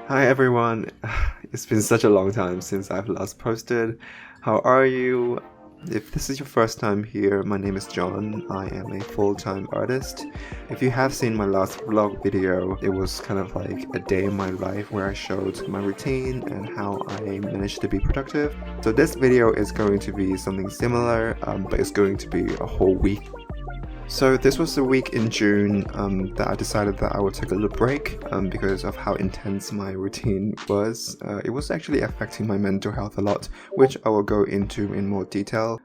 Hi everyone, it's been such a long time since I've last posted. How are you? If this is your first time here, my name is John. I am a full-time artist. If you have seen my last vlog video, it was kind of like a day in my life where I showed my routine and how I managed to be productive. So this video is going to be something similar, but it's going to be a whole week. So this was the week in June that I decided that I would take a little break because of how intense my routine was. It was actually affecting my mental health a lot, which I will go into in more detail.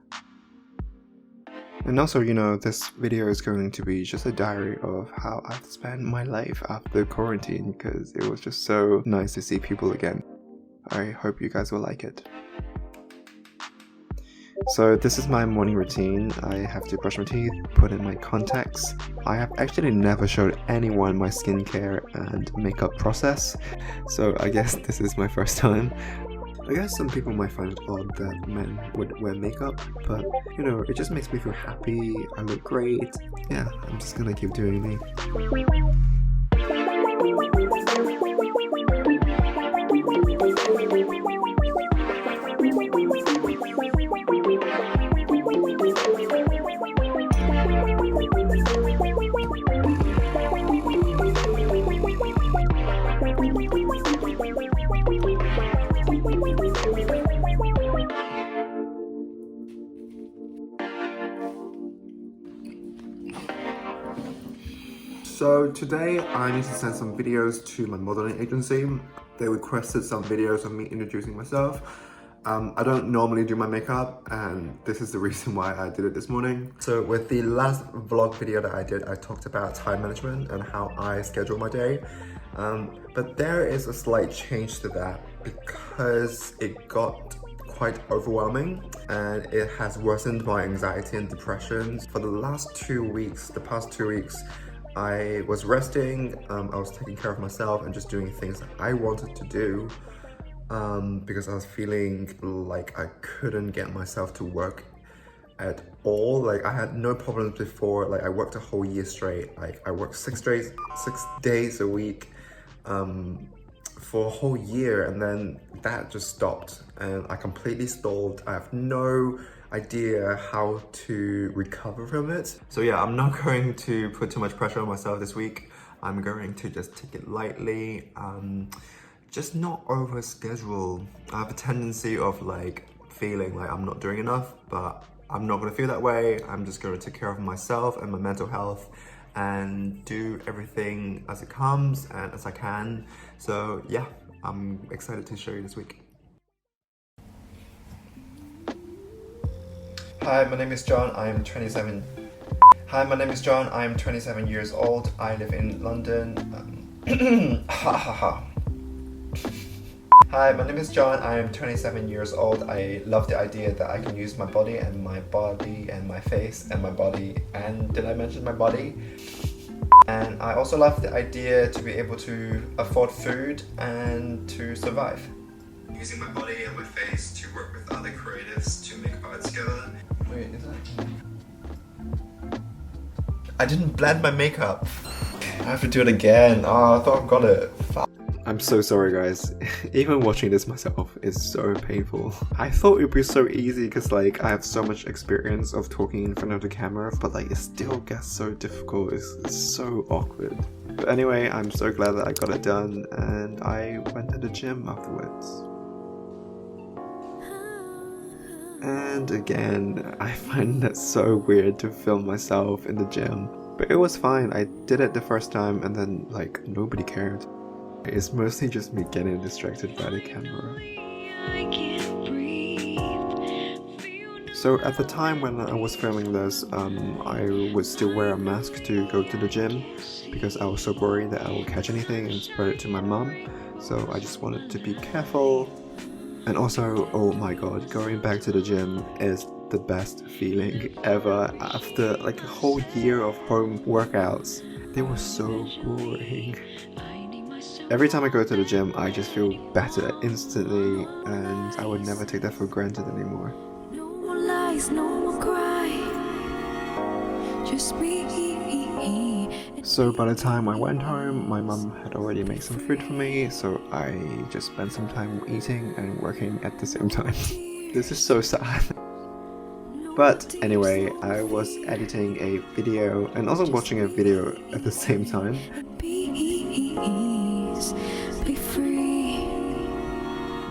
And also, this video is going to be just a diary of how I've spent my life after quarantine because it was just so nice to see people again. I hope you guys will like it. So this is my morning routine. I have to brush my teeth, put in my contacts. I have actually never showed anyone my skincare and makeup process, so I guess this is my first time. I guess some people might find it odd that men would wear makeup, but it just makes me feel happy, I look great. Yeah, I'm just gonna keep doing me. So today I need to send some videos to my modeling agency. They requested some videos of me introducing myself. I don't normally do my makeup, and this is the reason why I did it this morning. So with the last vlog video that I did, I talked about time management and how I schedule my day. But there is a slight change to that because it got quite overwhelming and it has worsened my anxiety and depression. For the past 2 weeks, I was resting, I was taking care of myself and just doing things that I wanted to do because I was feeling like I couldn't get myself to work at all. Like I had no problems before. Like I worked a whole year straight. Like I worked 6 days a week for a whole year, and then that just stopped and I completely stalled. I have no idea how to recover from it. So yeah, I'm not going to put too much pressure on myself this week. I'm going to just take it lightly, just not over schedule. I have a tendency of like feeling like I'm not doing enough, but I'm not gonna feel that way. I'm just gonna take care of myself and my mental health and do everything as it comes and as I can. So yeah, I'm excited to show you this week. Hi, my name is John. I'm 27 years old. I live in London. Hi, my name is John. I am 27 years old. I love the idea that I can use my body and my face and my body. And did I mention my body? And I also love the idea to be able to afford food and to survive. Using my body and my face to work with other creatives to make art together. Wait, is that? I didn't blend my makeup. I have to do it again. Oh, I thought I got it. Fuck. I'm so sorry guys. Even watching this myself is so painful. I thought it would be so easy because like I have so much experience of talking in front of the camera, but like it still gets so difficult. It's so awkward. But anyway, I'm so glad that I got it done and I went to the gym afterwards. And again, I find that so weird to film myself in the gym. But it was fine. I did it the first time and then like nobody cared. It's mostly just me getting distracted by the camera. So at the time when I was filming this, I would still wear a mask to go to the gym because I was so worried that I would catch anything and spread it to my mom. So I just wanted to be careful. And also, oh my god, going back to the gym is the best feeling ever. After like a whole year of home workouts, they were so boring. Every time I go to the gym, I just feel better instantly, and I would never take that for granted anymore. No more lies, no more cry. just me. So by the time I went home, my mum had already made some food for me, so I just spent some time eating and working at the same time. This is so sad. But anyway, I was editing a video and also watching a video at the same time.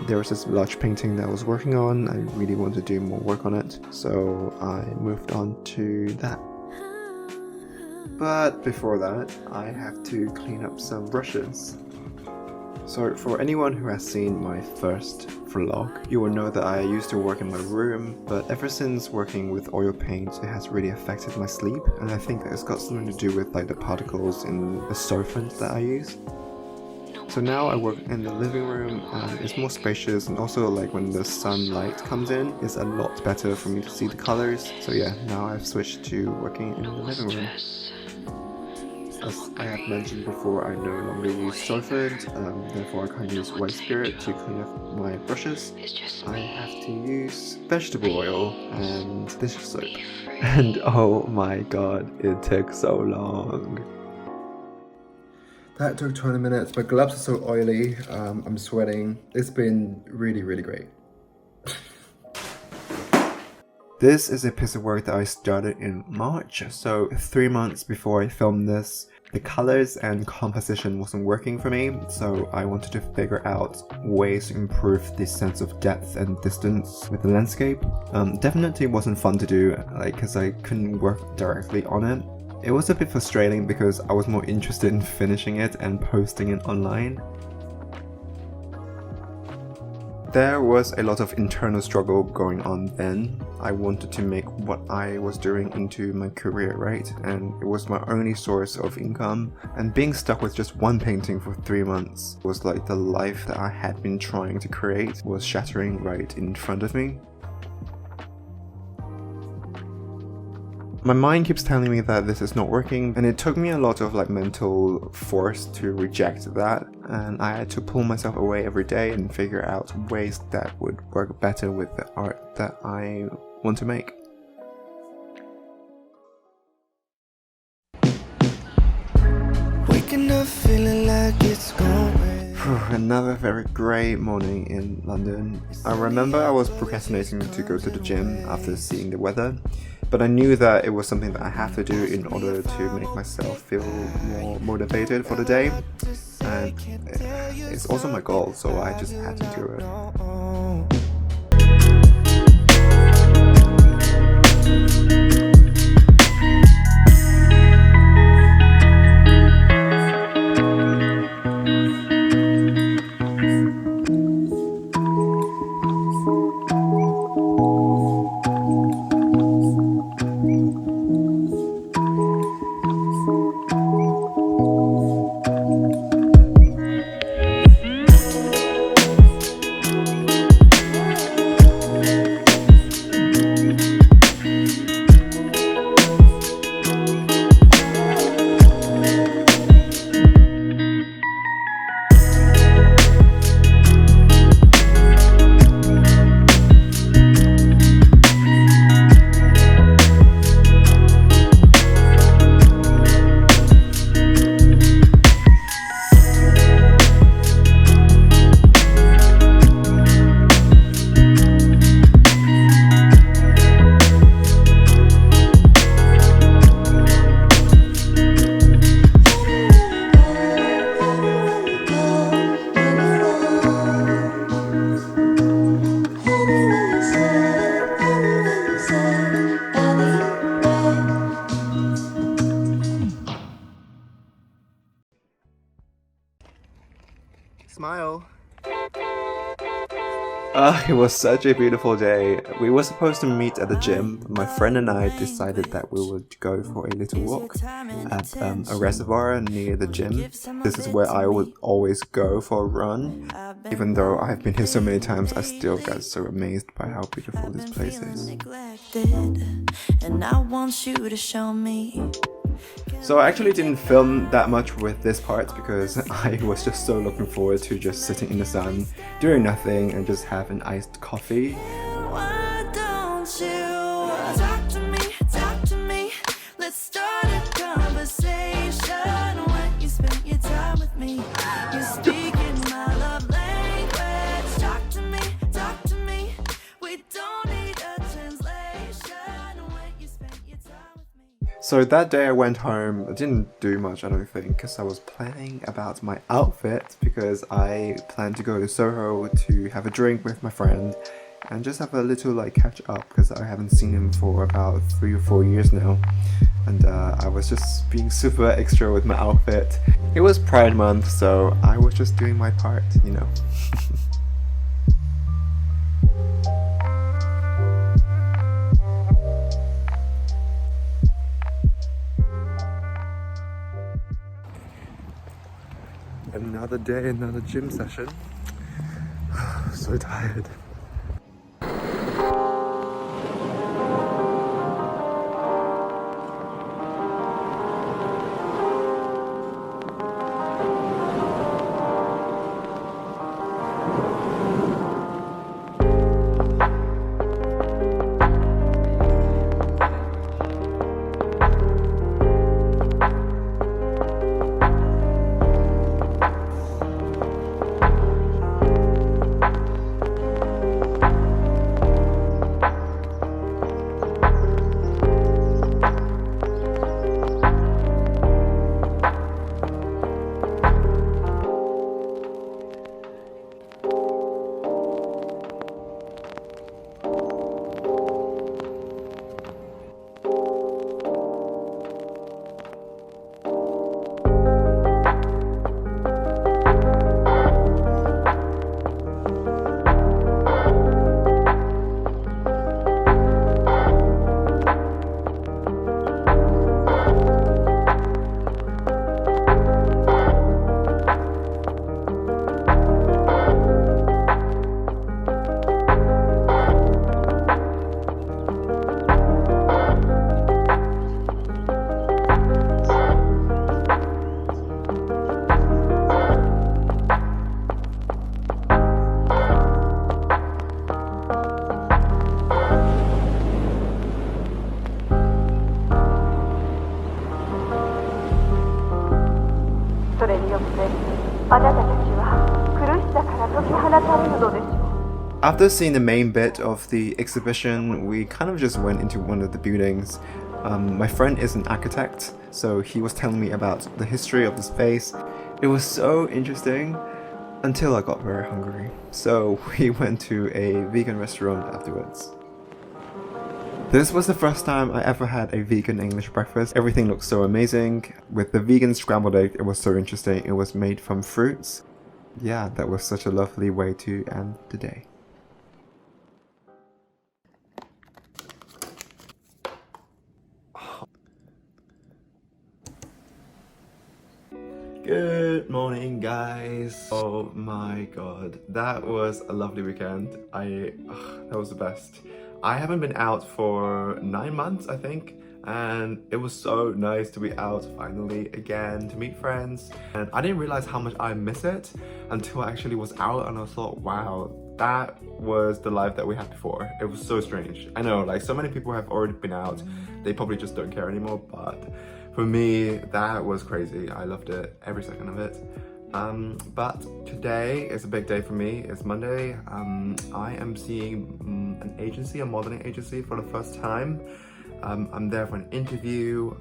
There was this large painting that I was working on. I really wanted to do more work on it, so I moved on to that. But before that, I have to clean up some brushes. So for anyone who has seen my first vlog, you will know that I used to work in my room, but ever since working with oil paint, it has really affected my sleep, and I think it's got something to do with like the particles in the solvent that I use. So now I work in the living room, and it's more spacious, and also like when the sunlight comes in, it's a lot better for me to see the colors. So yeah, now I've switched to working in the living room. As I have mentioned before, I no longer use solvent, therefore I can't use white spirit to clean up my brushes. I have to use vegetable oil and dish soap. And oh my god, it took so long. That took 20 minutes. My gloves are so oily, I'm sweating. It's been really great. This is a piece of work that I started in March, so 3 months before I filmed this. The colors and composition wasn't working for me, so I wanted to figure out ways to improve the sense of depth and distance with the landscape. Definitely wasn't fun to do, because I couldn't work directly on it. It was a bit frustrating because I was more interested in finishing it and posting it online. There was a lot of internal struggle going on then. I wanted to make what I was doing into my career, right? And it was my only source of income. And being stuck with just one painting for 3 months was like the life that I had been trying to create was shattering right in front of me. My mind keeps telling me that this is not working, and it took me a lot of mental force to reject that, and I had to pull myself away every day and figure out ways that would work better with the art that I want to make. Waking up feeling like it's going. Another very grey morning in London. I remember I was procrastinating to go to the gym after seeing the weather, but I knew that it was something that I have to do in order to make myself feel more motivated for the day, and it's also my goal, so I just had to do it. Smile. It was such a beautiful day. We were supposed to meet at the gym, but my friend and I decided that we would go for a little walk at a reservoir near the gym. This is where I would always go for a run. Even though I've been here so many times, I still get so amazed by how beautiful this place is. And I want you to show me. So I actually didn't film that much with this part because I was just so looking forward to just sitting in the sun, doing nothing, and just have an iced coffee. Why don't you talk to me, let's start. So that day I went home, I didn't do much I don't think, because I was planning about my outfit because I planned to go to Soho to have a drink with my friend and just have a little like catch up because I haven't seen him for about 3 or 4 years now. And I was just being super extra with my outfit. It was Pride Month, so I was just doing my part, you know. Another day, another gym session. So tired. After seeing the main bit of the exhibition, we kind of just went into one of the buildings. My friend is an architect, so he was telling me about the history of the space. It was so interesting until I got very hungry. So we went to a vegan restaurant afterwards. This was the first time I ever had a vegan English breakfast. Everything looked so amazing. With the vegan scrambled egg, it was so interesting. It was made from fruits. Yeah, that was such a lovely way to end the day. Good morning, guys. Oh my god, that was a lovely weekend. That was the best. I haven't been out for 9 months, I think, and it was so nice to be out finally again, to meet friends. And I didn't realize how much I miss it until I actually was out, and I thought, wow, that was the life that we had before. It was so strange. I know, like, so many people have already been out. They probably just don't care anymore, but for me, that was crazy. I loved it, every second of it. But today is a big day for me. It's Monday. I am seeing an agency, a modeling agency, for the first time. I'm there for an interview.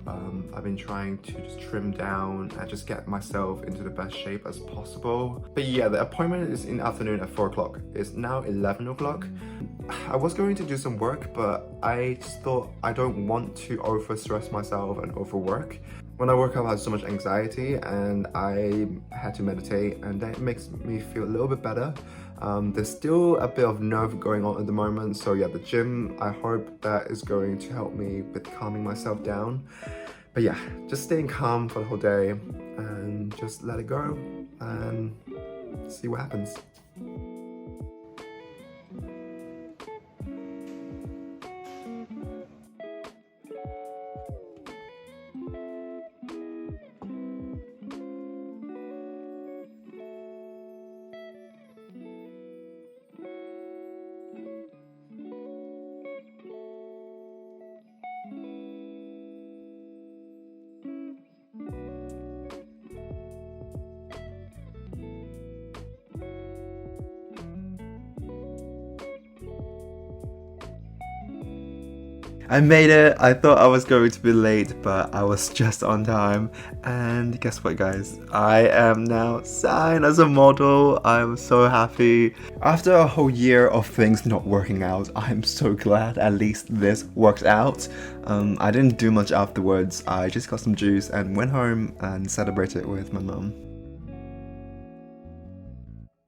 I've been trying to just trim down and just get myself into the best shape as possible. But yeah, the appointment is in the afternoon at 4 o'clock. It's now 11 o'clock. I was going to do some work, but I just thought I don't want to overstress myself and overwork. When I work out, I have so much anxiety, and I had to meditate, and that makes me feel a little bit better. There's still a bit of nerve going on at the moment, so yeah, the gym, I hope that is going to help me with calming myself down. But yeah, just staying calm for the whole day and just let it go and see what happens. I made it. I thought I was going to be late, but I was just on time. And guess what, guys? I am now signed as a model. I'm so happy. After a whole year of things not working out, I'm so glad at least this worked out. I didn't do much afterwards. I just got some juice and went home and celebrated with my mum.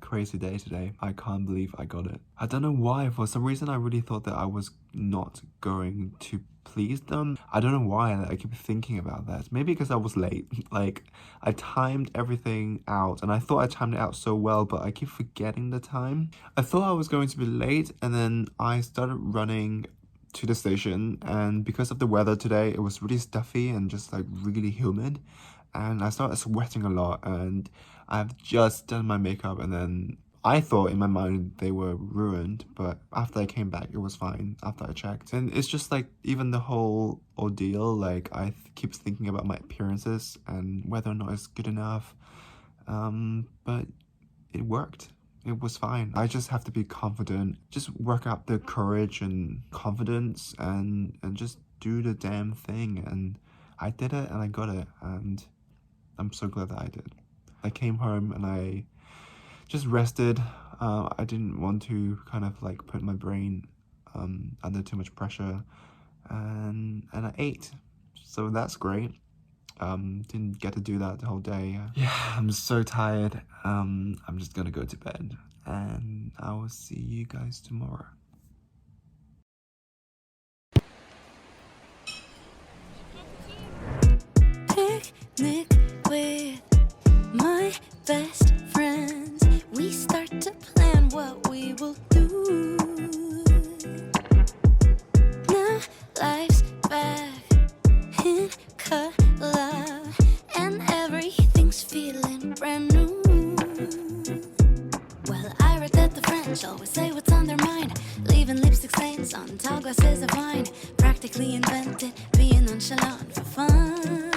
Crazy day today. I can't believe I got it. I don't know why. For some reason, I really thought that I was not going to please them. I don't know why. I keep thinking about that. Maybe because I was late. Like, I timed everything out, and I thought I timed it out so well, but I keep forgetting the time. I thought I was going to be late, and then I started running to the station, and because of the weather today, it was really stuffy and just like really humid, and I started sweating a lot, and I've just done my makeup, and then I thought in my mind they were ruined, but after I came back, it was fine after I checked. And it's just like, even the whole ordeal, like I keep thinking about my appearances and whether or not it's good enough, but it worked. It was fine. I just have to be confident, just work up the courage and confidence and just do the damn thing. And I did it and I got it, and I'm so glad that I did. I came home and I just rested. I didn't want to kind of like put my brain under too much pressure, and I ate, so that's great. Didn't get to do that the whole day. Yeah, I'm so tired. I'm just gonna go to bed, and I will see you guys tomorrow. Picnic with my best friends. We start to plan what we will do. Now life's back in color, and everything's feeling brand new. Well, I read that the French always say what's on their mind, leaving lipstick stains on tall glasses of wine. Practically invented being nonchalant for fun.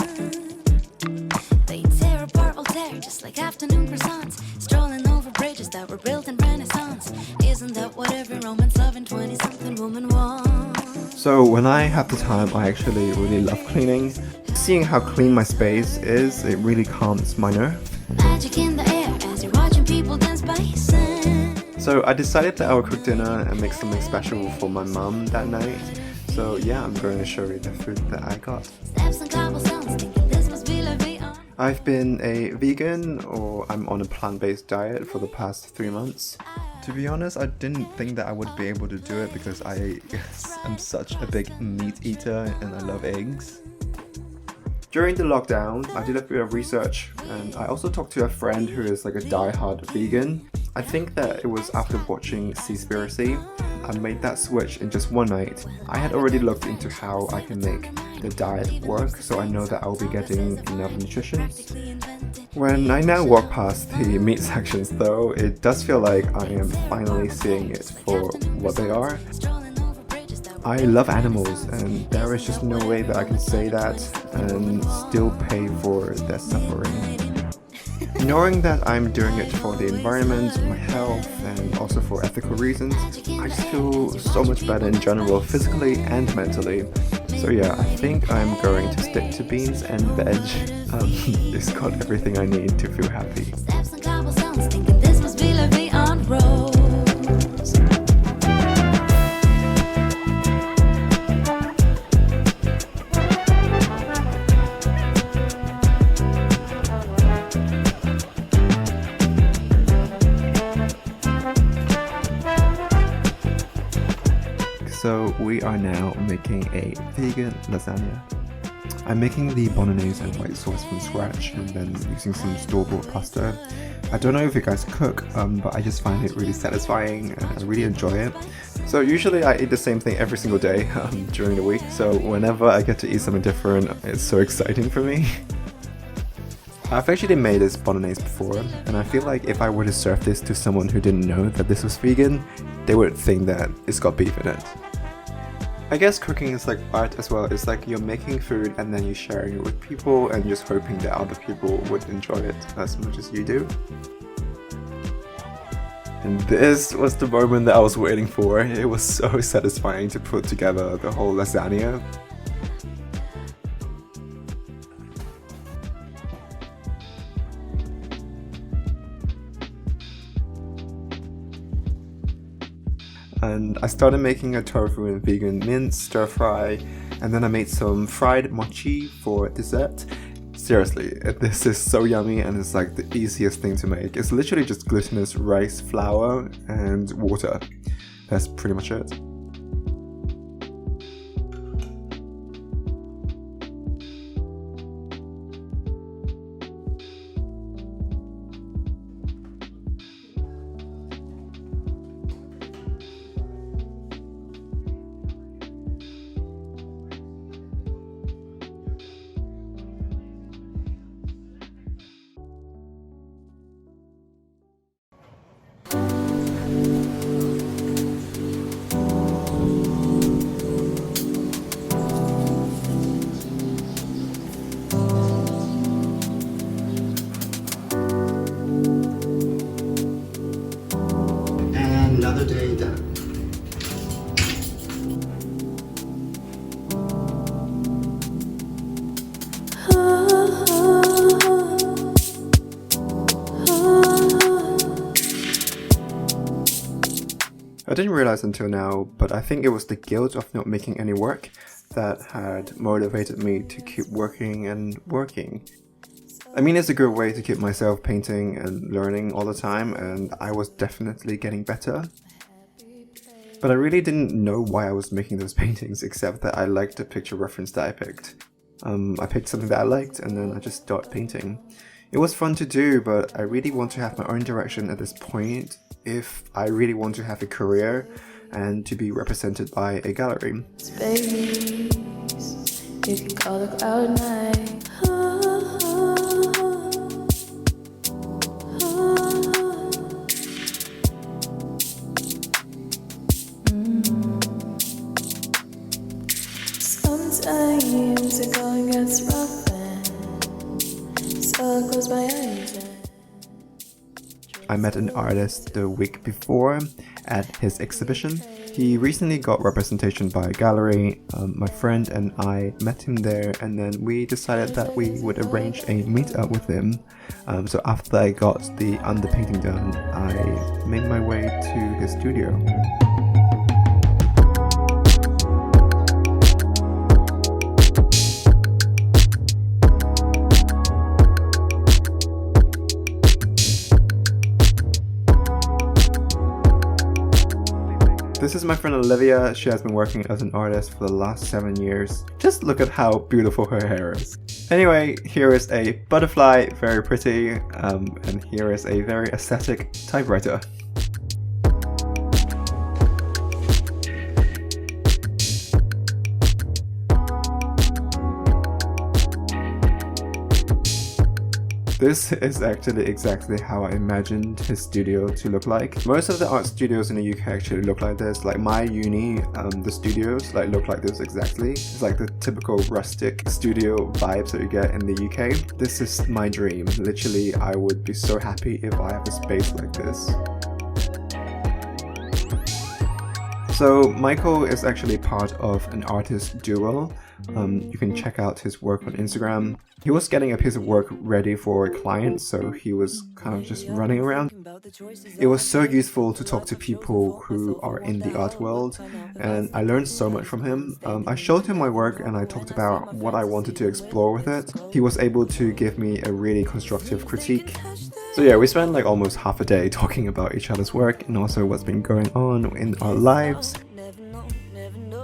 They tear apart Voltaire just like afternoon croissants, strolling over bridges that were built in Renaissance. Isn't that what every romance loving 20-something woman wants? So when I have the time, I actually really love cleaning. Seeing how clean my space is, it really calms my nerve. Magic in the air as you're watching people dance by sand. So I decided that I would cook dinner and make something special for my mum that night. So yeah, I'm going to show you the food that I got. Steps and cobblestones, thinking this must be la vie en. I've been a vegan, or I'm on a plant-based diet for the past 3 months. To be honest, I didn't think that I would be able to do it because I am such a big meat eater and I love eggs. During the lockdown, I did a bit of research, and I also talked to a friend who is like a die-hard vegan. I think that it was after watching Seaspiracy, I made that switch in just one night. I had already looked into how I can make the diet work, so I know that I'll be getting enough nutrition. When I now walk past the meat sections though, it does feel like I am finally seeing it for what they are. I love animals, and there is just no way that I can say that and still pay for their suffering. Knowing that I'm doing it for the environment, my health, and also for ethical reasons, I just feel so much better in general, physically and mentally. So yeah, I think I'm going to stick to beans and veg. It's got everything I need to feel happy. Steps and cobblestones, thinking this must be la vie en rose. So we are now making a vegan lasagna. I'm making the bolognese and white sauce from scratch and then using some store-bought pasta. I don't know if you guys cook, but I just find it really satisfying and I really enjoy it. So usually I eat the same thing every single day during the week, so whenever I get to eat something different, it's so exciting for me. I've actually made this bolognese before, and I feel like if I were to serve this to someone who didn't know that this was vegan, they would think that it's got beef in it. I guess cooking is like art as well. It's like you're making food and then you're sharing it with people and just hoping that other people would enjoy it as much as you do. And this was the moment that I was waiting for. It was so satisfying to put together the whole lasagna. And I started making a tofu and vegan mint stir fry, and then I made some fried mochi for dessert. Seriously, this is so yummy and it's like the easiest thing to make. It's literally just glutinous rice flour and water. That's pretty much it. Another day done. I didn't realize until now, but I think it was the guilt of not making any work that had motivated me to keep working and working. I mean, it's a good way to keep myself painting and learning all the time, and I was definitely getting better. But I really didn't know why I was making those paintings, except that I liked the picture reference that I picked. I picked something that I liked, and then I just started painting. It was fun to do, but I really want to have my own direction at this point if I really want to have a career and to be represented by a gallery. Space, you can call it cloud nine. Sometimes the going gets rough and so I close my eyes and I met an artist the week before at his exhibition. He recently got representation by a gallery. My friend and I met him there, and then we decided that we would arrange a meetup with him. So after I got the underpainting done, I made my way to his studio. This is my friend Olivia. She has been working as an artist for the last 7 years. Just look at how beautiful her hair is. Anyway, here is a butterfly, very pretty, and here is a very aesthetic typewriter. This is actually exactly how I imagined his studio to look like. Most of the art studios in the UK actually look like this. Like my uni, the studios look like this exactly. It's like the typical rustic studio vibes that you get in the UK. This is my dream. Literally, I would be so happy if I have a space like this. So Michael is actually part of an artist duo. You can check out his work on Instagram. He was getting a piece of work ready for a client, so he was kind of just running around. It was so useful to talk to people who are in the art world, and I learned so much from him. I showed him my work and I talked about what I wanted to explore with it. He was able to give me a really constructive critique. So yeah, we spent like almost half a day talking about each other's work and also what's been going on in our lives.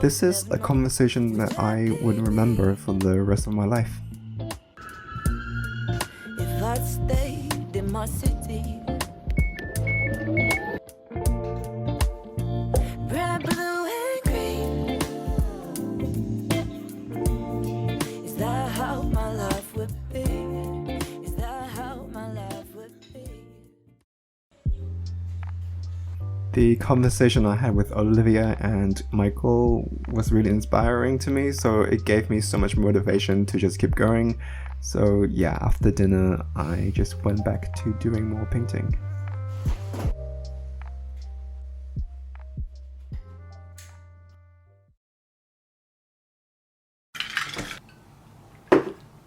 This is a conversation that I would remember for the rest of my life. if I stayed in my city. Red, blue, and green. Is that how my life would be? Is that how my life would be? The conversation I had with Olivia and Michael was really inspiring to me, so it gave me so much motivation to just keep going. So yeah, after dinner I just went back to doing more painting.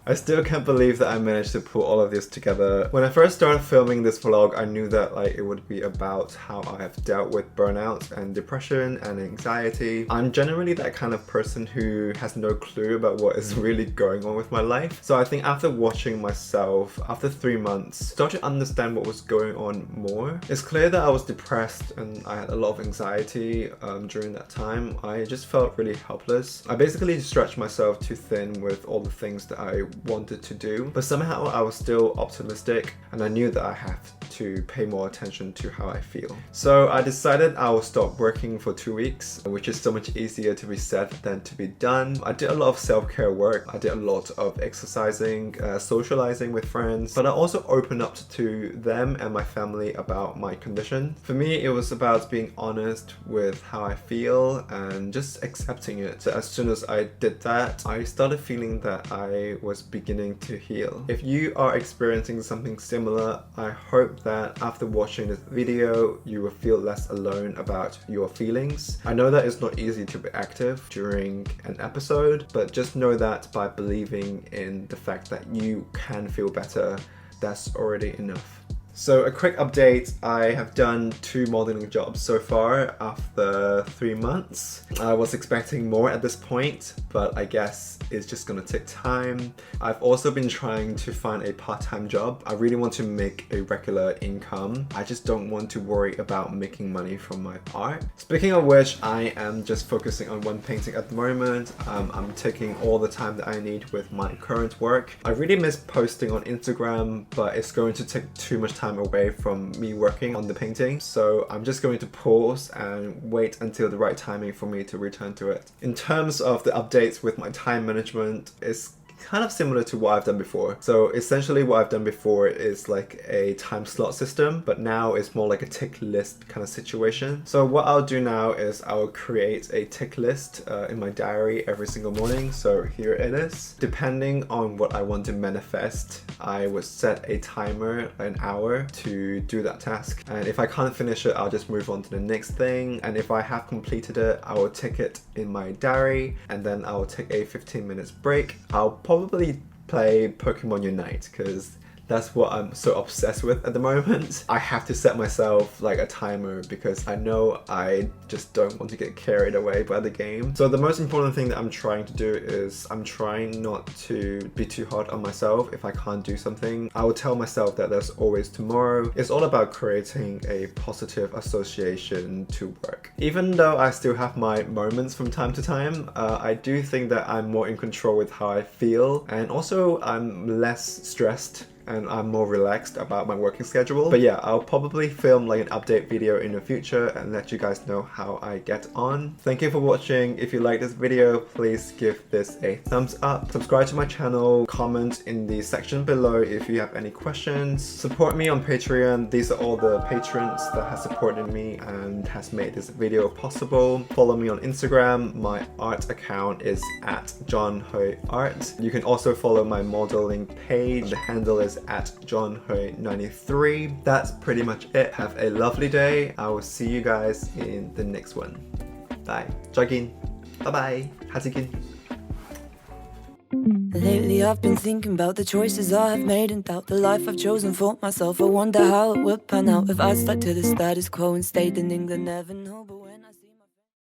I still can't believe that I managed to pull all of this together. When I first started filming this vlog, I knew that like it would be about how I have dealt with burnout and depression and anxiety. I'm generally that kind of person who has no clue about what is really going on with my life. So I think after watching myself, after 3 months, started to understand what was going on more. It's clear that I was depressed and I had a lot of anxiety during that time. I just felt really helpless. I basically stretched myself too thin with all the things that I wanted to do, but somehow I was still optimistic and I knew that I have to pay more attention to how I feel. So I decided I will stop working for 2 weeks, which is so much easier to be said than to be done. I did a lot of self-care work. I did a lot of exercising, socializing with friends, but I also opened up to them and my family about my condition. For me, it was about being honest with how I feel and just accepting it. So as soon as I did that, I started feeling that I was beginning to heal. If you are experiencing something similar, I hope that after watching this video, you will feel less alone about your feelings. I know that it's not easy to be active during an episode, but just know that by believing in the fact that you can feel better, that's already enough. So a quick update, I have done 2 modeling jobs so far after 3 months. I was expecting more at this point, but I guess it's just gonna take time. I've also been trying to find a part-time job. I really want to make a regular income. I just don't want to worry about making money from my art. Speaking of which, I am just focusing on one painting at the moment. I'm taking all the time that I need with my current work. I really miss posting on Instagram, but it's going to take too much time away from me working on the painting, so I'm just going to pause and wait until the right timing for me to return to it. In terms of the updates with my time management, it's kind of similar to what I've done before. So essentially what I've done before is like a time slot system, but now it's more like a tick list kind of situation. So what I'll do now is I'll create a tick list in my diary every single morning. So here it is. Depending on what I want to manifest, I would set a timer, an hour, to do that task. And if I can't finish it, I'll just move on to the next thing. And if I have completed it, I will tick it in my diary, and then I will take a 15 minutes break. I'll probably play Pokemon Unite because that's what I'm so obsessed with at the moment. I have to set myself like a timer because I know I just don't want to get carried away by the game. So the most important thing that I'm trying to do is I'm trying not to be too hard on myself if I can't do something. I will tell myself that there's always tomorrow. It's all about creating a positive association to work. Even though I still have my moments from time to time, I do think that I'm more in control with how I feel, and also I'm less stressed and I'm more relaxed about my working schedule. But yeah, I'll probably film like an update video in the future and let you guys know how I get on. Thank you for watching. If you like this video, please give this a thumbs up. Subscribe to my channel, comment in the section below if you have any questions. Support me on Patreon. These are all the patrons that have supported me and has made this video possible. Follow me on Instagram. My art account is @JohnHoyArt. You can also follow my modeling page. The handle is @JohnHoy93. That's pretty much it. Have a lovely day. I will see you guys in the next one. Bye. Jagin. Bye bye. Hatigin. Lately I've been thinking about the choices I have made and doubt the life I've chosen for myself. I wonder how it would pan out if I stuck to the status quo and stayed in England. Never know, but